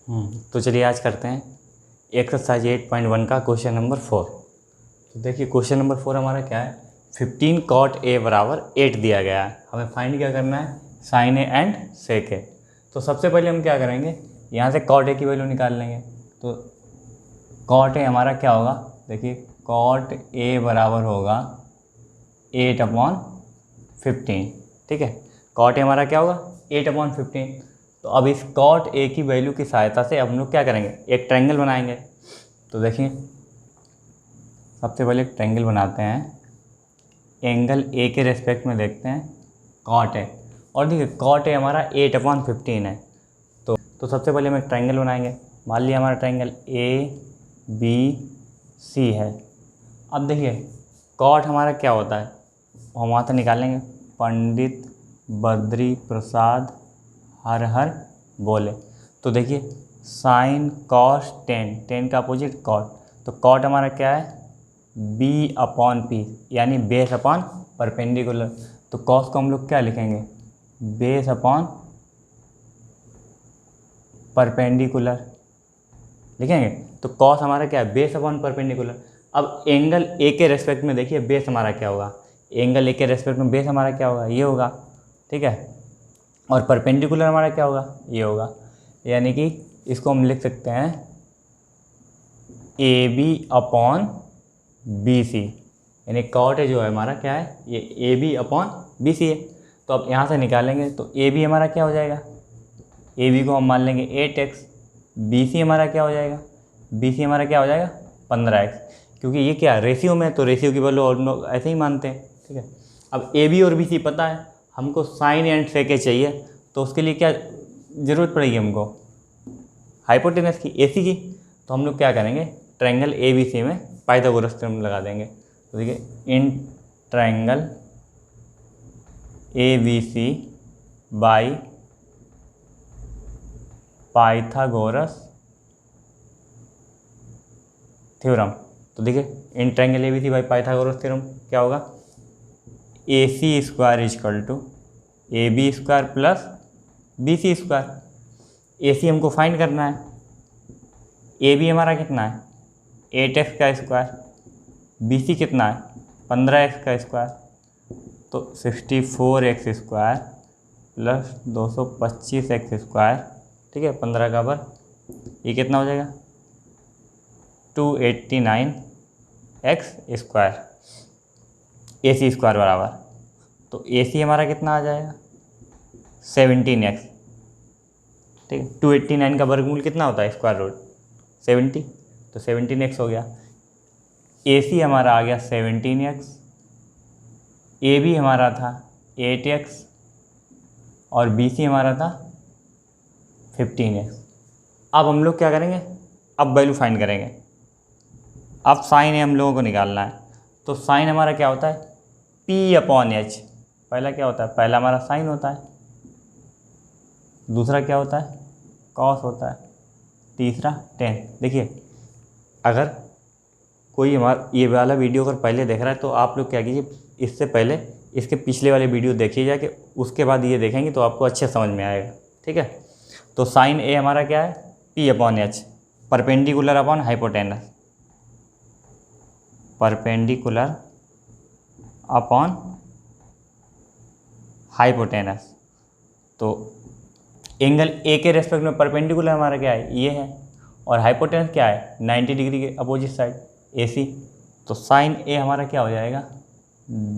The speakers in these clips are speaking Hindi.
तो चलिए आज करते हैं एक्सरसाइज 8.1 का क्वेश्चन नंबर 4। तो देखिए क्वेश्चन नंबर 4 हमारा क्या है, 15 cot a बराबर 8 दिया गया है। हमें फाइंड क्या करना है, साइन ए एंड सेक ए। तो सबसे पहले हम क्या करेंगे, यहाँ से cot a की वैल्यू निकाल लेंगे। तो cot a हमारा क्या होगा, देखिए cot a बराबर होगा 8/15। ठीक है, cot a हमारा क्या होगा 8/15। तो अब इस cot a की वैल्यू की सहायता से हम लोग क्या करेंगे, एक ट्रायंगल बनाएंगे। तो देखिए सबसे पहले एक ट्रायंगल बनाते हैं, एंगल a के रेस्पेक्ट में देखते हैं cot a। और देखिए cot a हमारा 8/15 है। तो सबसे पहले हम एक ट्रायंगल बनाएंगे। मान लिया हमारा ट्रायंगल ABC है। अब देखिए cot हमारा क्या होता है, हम वहाँ से निकालेंगे, पंडित बद्री प्रसाद हर हर बोले। तो देखिए साइन कॉस टेन का अपोजिट कॉट। तो कॉट हमारा क्या है, B/P यानी बेस अपॉन परपेंडिकुलर। तो कॉस को हम लोग क्या लिखेंगे, बेस अपॉन परपेंडिकुलर लिखेंगे। तो कॉस हमारा क्या है, बेस अपॉन परपेंडिकुलर। अब एंगल ए के रेस्पेक्ट में देखिए बेस हमारा क्या होगा, एंगल ए के रेस्पेक्ट में बेस हमारा क्या होगा, ये होगा। ठीक है, और परपेंडिकुलर हमारा क्या होगा, ये होगा। यानी कि इसको हम लिख सकते हैं AB/BC। यानी कॉट जो है हमारा क्या है, ये AB/BC है। तो अब यहाँ से निकालेंगे तो AB हमारा क्या हो जाएगा, AB को हम मान लेंगे 8x। BC हमारा क्या हो जाएगा, BC हमारा क्या हो जाएगा 15x। क्योंकि ये क्या रेशियो में है, तो रेशियो की वैल्यू और लोग ऐसे ही मानते हैं। ठीक है, अब AB और BC पता है, हमको साइन एंड सेक चाहिए। तो उसके लिए क्या ज़रूरत पड़ेगी, हमको हाइपोटेनस की, AC की। तो हम लोग क्या करेंगे, ट्रायंगल ABC में पाइथागोरस थ्योरम लगा देंगे। तो देखिए in triangle ABC by Pythagoras theorem. तो देखिए in triangle ABC by Pythagoras theorem क्या होगा, AC² = AB² plus BC²। AC हमको फाइंड करना है, AB हमारा कितना है 8x का स्क्वायर, BC कितना है 15x का स्क्वायर। तो 64x² प्लस 225x²। ठीक है, 15 का वर्ग, ये कितना हो जाएगा 289x²। AC² बराबर, तो AC हमारा कितना आ जाएगा 17x। ठीक है, 289 का वर्गमूल कितना होता है, स्क्वायर रूट 70। तो 17x हो गया। AC हमारा आ गया 17x, AB हमारा था 8x और BC हमारा था 15x। अब हम लोग क्या करेंगे, अब वैल्यू फाइंड करेंगे। अब साइन है हम लोगों को निकालना है। तो साइन हमारा क्या होता है P/H। पहला क्या होता है, पहला हमारा साइन होता है, दूसरा क्या होता है कॉस होता है, तीसरा टेन। देखिए अगर कोई हमारा ये वाला वीडियो अगर पहले देख रहा है तो आप लोग क्या कीजिए, इससे पहले इसके पिछले वाले वीडियो देखिए जाके, उसके बाद ये देखेंगे तो आपको अच्छे समझ में आएगा। ठीक है, तो साइन ए हमारा क्या है P/H, perpendicular upon hypotenuse, perpendicular upon hypotenuse. तो एंगल ए के रेस्पेक्ट में परपेंडिकुलर हमारा क्या है, ये है, और हाइपोटेनस क्या है 90 डिग्री के अपोजिट साइड AC। तो साइन ए हमारा क्या हो जाएगा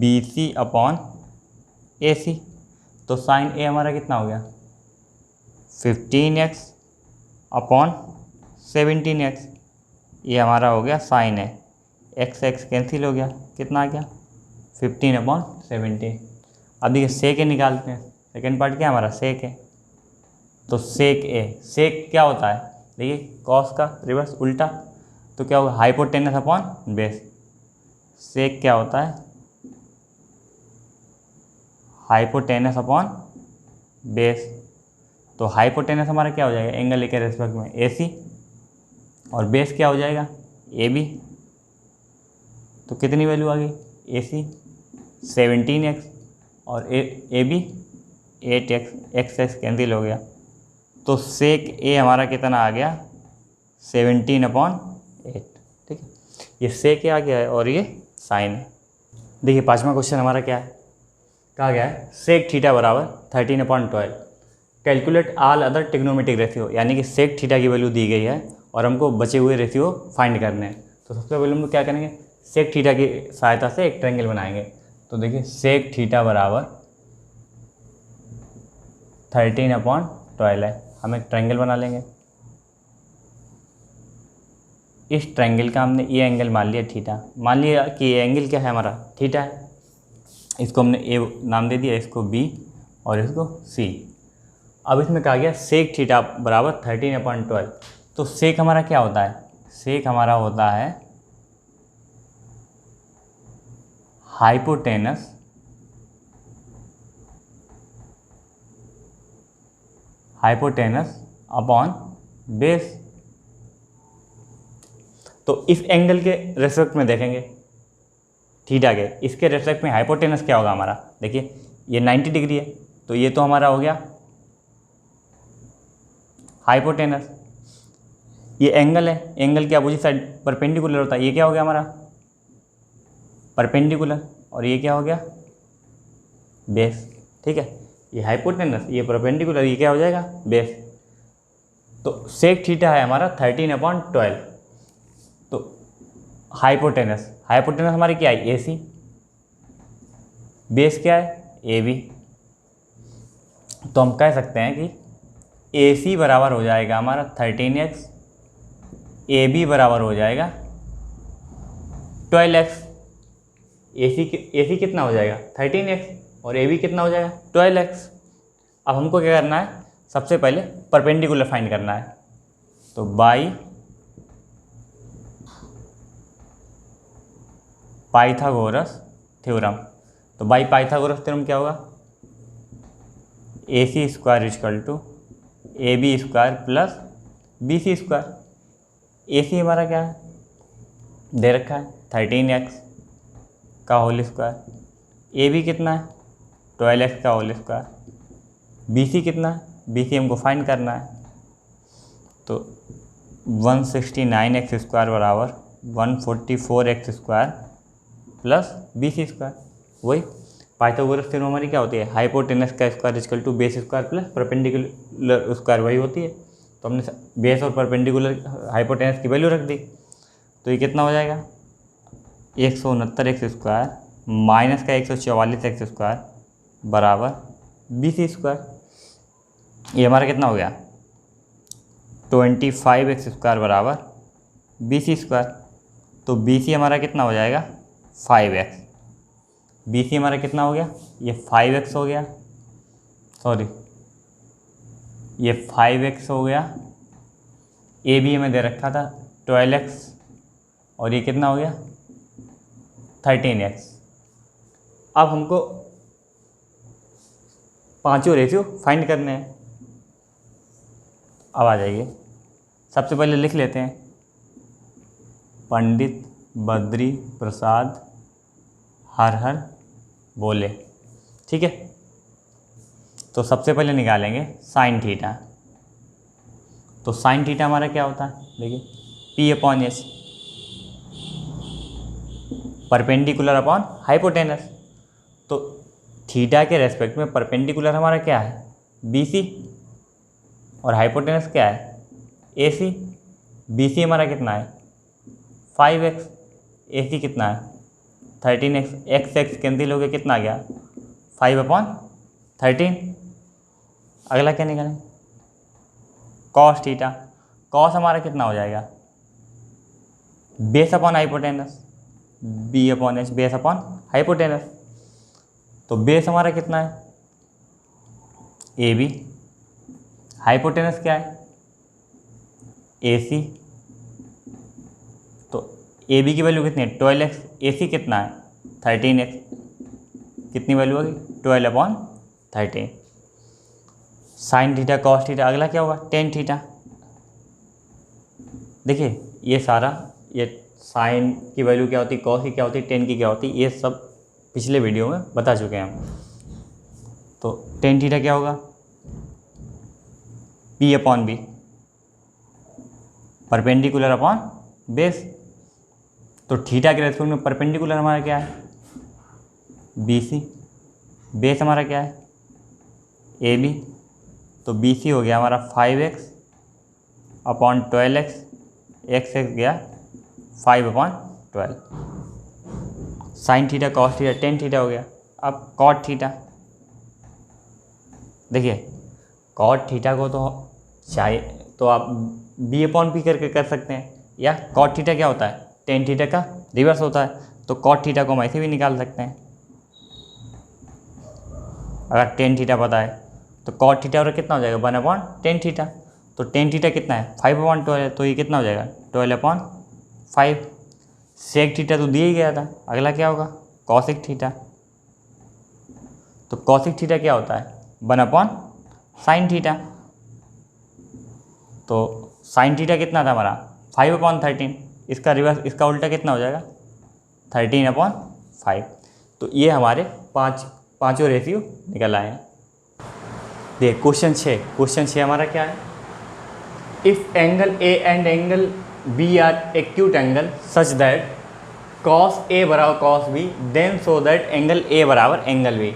BC/AC। तो साइन ए हमारा कितना हो गया 15x/17x। ये हमारा हो गया साइन ए, x कैंसिल हो गया, कितना आ गया 15/17। अब देखिए सेक ए निकालते हैं, सेकेंड पार्ट क्या हमारा सेक है। तो सेक ए, सेक क्या होता है, देखिए कॉस का रिवर्स उल्टा। तो क्या होगा हाइपोटेनस अपॉन बेस। सेक क्या होता है हाइपोटेनस अपॉन बेस। तो हाइपोटेनस हमारा क्या हो जाएगा एंगल ए के रेस्पेक्ट में AC, और बेस क्या हो जाएगा AB। तो कितनी वैल्यू आ गई AC 17x और AB 8x, x कैंसिल हो गया। तो सेक ए हमारा कितना आ गया 17/8। ठीक है, ये सेक ए आ गया है और ये साइन है। देखिए 5वां क्वेश्चन हमारा क्या है, कहा गया है सेक थीटा बराबर 13/12 calculate all other trigonometric ratio, यानी कि सेक थीटा की वैल्यू दी गई है और हमको बचे हुए रेशियो फाइंड करने हैं। तो सबसे पहले हम लोग क्या करेंगे, सेक थीटा की सहायता से एक ट्रायंगल बनाएंगे। तो देखिए सेक थीटा बराबर 13/12 है, हम एक ट्रायंगल बना लेंगे। इस ट्रायंगल का हमने ये एंगल मान लिया थीटा, मान लिया कि ये एंगल क्या है हमारा थीटा है। इसको हमने ए नाम दे दिया, इसको बी और इसको सी। अब इसमें कहा गया सेक थीटा बराबर 13/12। तो सेक हमारा क्या होता है, सेक हमारा होता है हाइपोटेनस अपॉन बेस। तो इस एंगल के रेस्पेक्ट में देखेंगे थीटा के, इसके रेस्पेक्ट में हाइपोटेनस क्या होगा हमारा, देखिए ये 90 डिग्री है, तो ये तो हमारा हो गया हाइपोटेनस। ये एंगल है, एंगल के अपोजिट साइड परपेंडिकुलर होता है, ये क्या हो गया हमारा परपेंडिकुलर, और ये क्या हो गया बेस। ठीक है, ये हाइपोटेनस, ये परपेंडिकुलर, ये क्या हो जाएगा बेस। तो सेक थीटा है हमारा 13/12। तो हाइपोटेनस हमारी क्या है AC, बेस क्या है AB। तो हम कह सकते हैं कि AC बराबर हो जाएगा हमारा 13x, AB बराबर हो जाएगा 12x। AC कितना हो जाएगा 13x और AB कितना हो जाएगा 12x। अब हमको क्या करना है, सबसे पहले परपेंडिकुलर फाइंड करना है। तो बाई पाइथागोरस थ्योरम, तो बाई पाइथागोरस थ्योरम क्या होगा, AC² = AB² plus BC²। AC हमारा क्या है दे रखा है 13x का होल स्क्वायर, AB कितना है 12x का होल स्क्वायर, BC कितना है, BC हमको फाइंड करना है। तो 169x² बराबर 144x² प्लस BC²। वही पाइथागोरस थ्योरम हमारी क्या होती है, हाइपोटेनस का square = base square plus perpendicular square, वही होती है। तो हमने बेस और परपेंडिकुलर हाइपोटेनस की वैल्यू रख दी, तो ये कितना हो जाएगा 169x² माइनस का 144x² बराबर BC²। ये हमारा कितना हो गया 25x² बराबर BC²। तो BC हमारा कितना हो जाएगा 5x, BC हमारा कितना हो गया, ये 5x हो गया, सॉरी ये 5x हो गया। AB हमें दे रखा था 12x और ये कितना हो गया 13x। अब हमको पांचों रेशियो फाइंड करने हैं। अब आ जाइए, सबसे पहले लिख लेते हैं पंडित बद्री प्रसाद हर हर बोले। ठीक है, तो सबसे पहले निकालेंगे साइन थीटा। तो साइन थीटा हमारा क्या होता है, देखिए P/H परपेंडिकुलर अपॉन हाइपोटेनस। तो थीटा के रेस्पेक्ट में परपेंडिकुलर हमारा क्या है BC और हाइपोटेनस क्या है AC। BC हमारा कितना है 5x, AC कितना है 13x, x कैंसिल हो गया, कितना आ गया 5/13। अगला क्या निकालें कॉस थीटा, कॉस हमारा कितना हो जाएगा base upon hypotenuse, B/H base upon hypotenuse. तो बेस हमारा कितना है AB, हाइपोटेनस क्या है AC। तो AB की वैल्यू कितनी है 12x, AC कितना है 13x, कितनी वैल्यू होगी 12/13। साइन थीटा कॉस थीटा, अगला क्या होगा टेन थीटा। देखिए ये सारा, ये साइन की वैल्यू क्या होती है, कॉस की क्या होती है, टेन की क्या होती है, ये सब पिछले वीडियो में बता चुके हैं हम। तो टेन थीटा क्या होगा P upon B, perpendicular upon base. तो थीटा के रेस्पेक्ट में परपेंडिकुलर हमारा क्या है, BC, बेस हमारा क्या है, AB। तो BC हो गया हमारा 5x अपॉन 12x, x गया 5 upon 12, sine theta cos theta tan theta हो गया। अब कॉट थीटा, देखिए कॉट थीटा को तो चाहे तो आप B अपॉन P करके कर सकते हैं, या कॉट थीटा क्या होता है, टेन थीटा का रिवर्स होता है, तो कॉट थीटा को हम ऐसे भी निकाल सकते हैं। अगर टेन थीटा पता है तो कॉट थीटा और कितना हो जाएगा, 1 अपॉन टेन थीटा। तो टेन थीटा कितना है, 5 अपॉन 12 है, तो ये कितना हो जाएगा, 12 अपॉन 5। सेक थीटा तो दिया ही गया था, अगला क्या होगा, कॉसिक थीटा। तो कॉसिक थीटा क्या होता है, 1 अपॉन साइन थीटा। तो साइन थीटा कितना था हमारा, 5 अपॉन 13, इसका रिवर्स, इसका उल्टा कितना हो जाएगा, 13 अपॉन 5। तो ये हमारे पाँचों रेशियो निकल आए हैं। देख क्वेश्चन 6 हमारा क्या है, if angle A and angle B are acute angle such that cos A बराबर cos B, then so that angle A बराबर एंगल बी।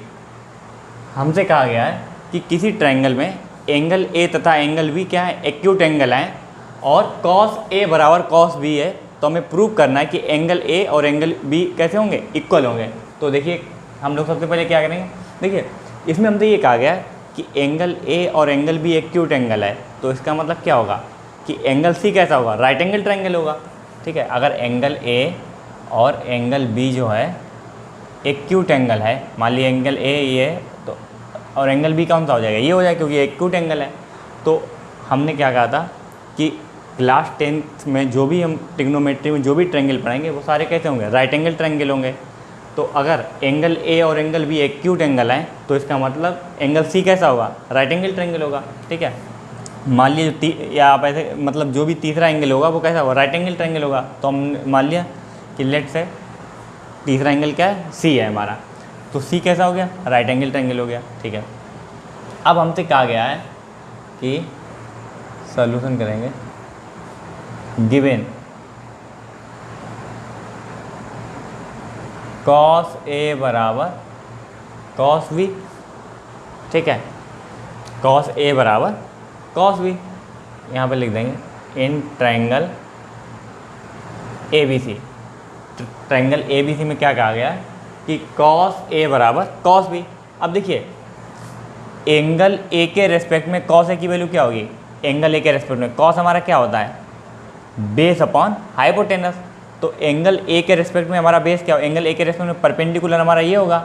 हमसे कहा गया है कि किसी ट्रायंगल में एंगल ए तथा एंगल बी क्या है, एक्यूट एंगल हैं, और कॉस ए बराबर कॉस बी है। तो हमें प्रूव करना है कि एंगल ए और एंगल बी कैसे होंगे, इक्वल होंगे। तो देखिए हम लोग सबसे पहले क्या करेंगे, देखिए इसमें हमसे ये कहा गया है कि एंगल ए और एंगल बी एक्यूट एंगल है, तो इसका मतलब क्या होगा कि एंगल सी कैसा होगा, राइट एंगल ट्रायंगल होगा। ठीक है, अगर एंगल ए और एंगल बी जो है एक्यूट एंगल है, मान लिए एंगल ए ये तो, और एंगल बी कौन सा हो जाएगा, ये हो जाएगा, क्योंकि एक्यूट एंगल है। तो हमने क्या कहा था कि क्लास 10th में जो भी हम ट्रिग्नोमेट्री में जो भी ट्रायंगल पढ़ेंगे वो सारे कैसे होंगे, राइट एंगल ट्रायंगल होंगे। तो अगर एंगल ए और एंगल बी एक्यूट एंगल हैं तो इसका मतलब एंगल सी कैसा होगा, राइट एंगल ट्रायंगल होगा। ठीक है, मान लिया या आप ऐसे मतलब जो भी तीसरा एंगल होगा वो कैसा होगा, राइट एंगल ट्रायंगल होगा। तो हम मान लिया कि लेट से तीसरा एंगल क्या है, सी है हमारा, तो सी कैसा हो गया, राइट एंगल ट्रायंगल हो गया। ठीक है, अब हमसे कहा गया है कि सॉल्यूशन करेंगे, गिवन कॉस ए बराबर कॉस बी। ठीक है, कॉस ए बराबर कॉस बी, यहाँ पे लिख देंगे in triangle A B C. Triangle A B C में क्या कहा गया है कि कॉस ए बराबर कॉस बी। अब देखिए एंगल ए के रेस्पेक्ट में कॉस ए की वैल्यू क्या होगी, एंगल ए के रेस्पेक्ट में कॉस हमारा क्या होता है, बेस अपॉन हाइपोटेनस। तो एंगल ए के रेस्पेक्ट में हमारा बेस क्या हो, एंगल ए के रेस्पेक्ट में परपेंडिकुलर हमारा ये होगा,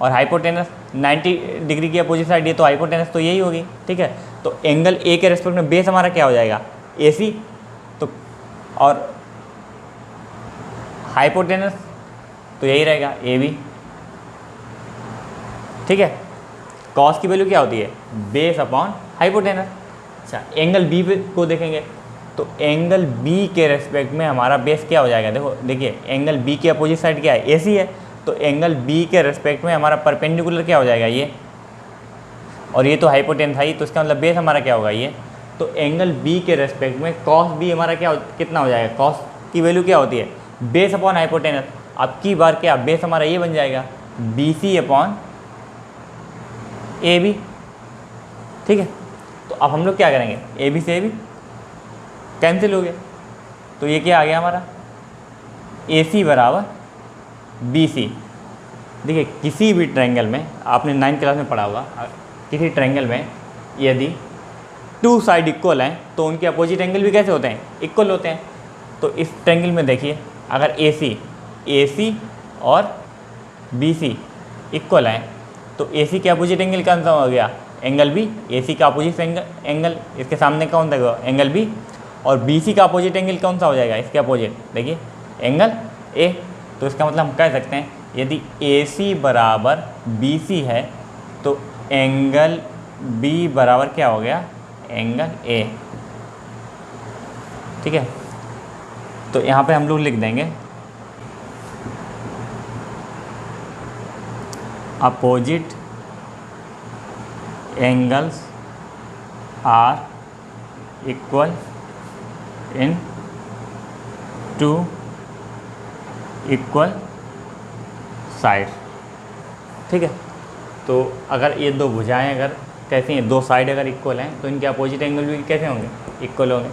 और हाइपोटेनस 90 डिग्री की अपोजिट साइड, ये तो हाइपोटेनस तो यही होगी। ठीक है, तो एंगल ए के रेस्पेक्ट में बेस हमारा क्या हो जाएगा, ए सी, तो और हाइपोटेनस तो यही रहेगा ए बी। ठीक है, कॉस की वैल्यू क्या होती है, बेस अपॉन हाइपोटेनस। अच्छा, एंगल बी को देखेंगे तो एंगल बी के रेस्पेक्ट में हमारा बेस क्या हो जाएगा, देखो देखिए एंगल बी के अपोजिट साइड क्या है, ए सी है, तो एंगल बी के रेस्पेक्ट में हमारा परपेंडिकुलर क्या हो जाएगा, ये, और ये तो हाइपोटेनस है, तो इसका मतलब बेस हमारा क्या होगा, ये। तो एंगल बी के रेस्पेक्ट में कॉस बी हमारा क्या कितना हो जाएगा, कॉस की वैल्यू क्या होती है, बेस अपॉन हाइपोटेनस। अब की बार क्या बेस हमारा ये बन जाएगा B C upon A B. ठीक है, तो अब हम लोग क्या करेंगे, ए बी से ए बी कैंसिल हो गया, तो ये क्या आ गया हमारा, ए सी बराबर बी सी। देखिए किसी भी ट्रायंगल में, आपने 9th क्लास में पढ़ा होगा, किसी ट्रायंगल में यदि 2 साइड इक्वल हैं तो उनके अपोजिट एंगल भी कैसे होते हैं, इक्वल होते हैं। तो इस ट्रायंगल में देखिए अगर ए सी और बी सी इक्वल हैं तो ए सी के अपोजिट एंगल कौन सा हो गया, एंगल बी। ए सी का अपोजिट एंगल इसके सामने कौन था, एंगल बी, और बी सी का अपोजिट एंगल कौन सा हो जाएगा, इसके अपोजिट देखिए एंगल ए। तो इसका मतलब हम कह सकते हैं यदि ए सी बराबर बी सी है तो एंगल बी बराबर क्या हो गया, एंगल ए। ठीक है, तो यहाँ पे हम लोग लिख देंगे opposite angles are equal in to equal side. ठीक है, तो अगर ये दो भुजाएं अगर कैसी हैं, दो साइड अगर इक्वल हैं तो इनके अपोजिट एंगल भी कैसे होंगे, इक्वल होंगे।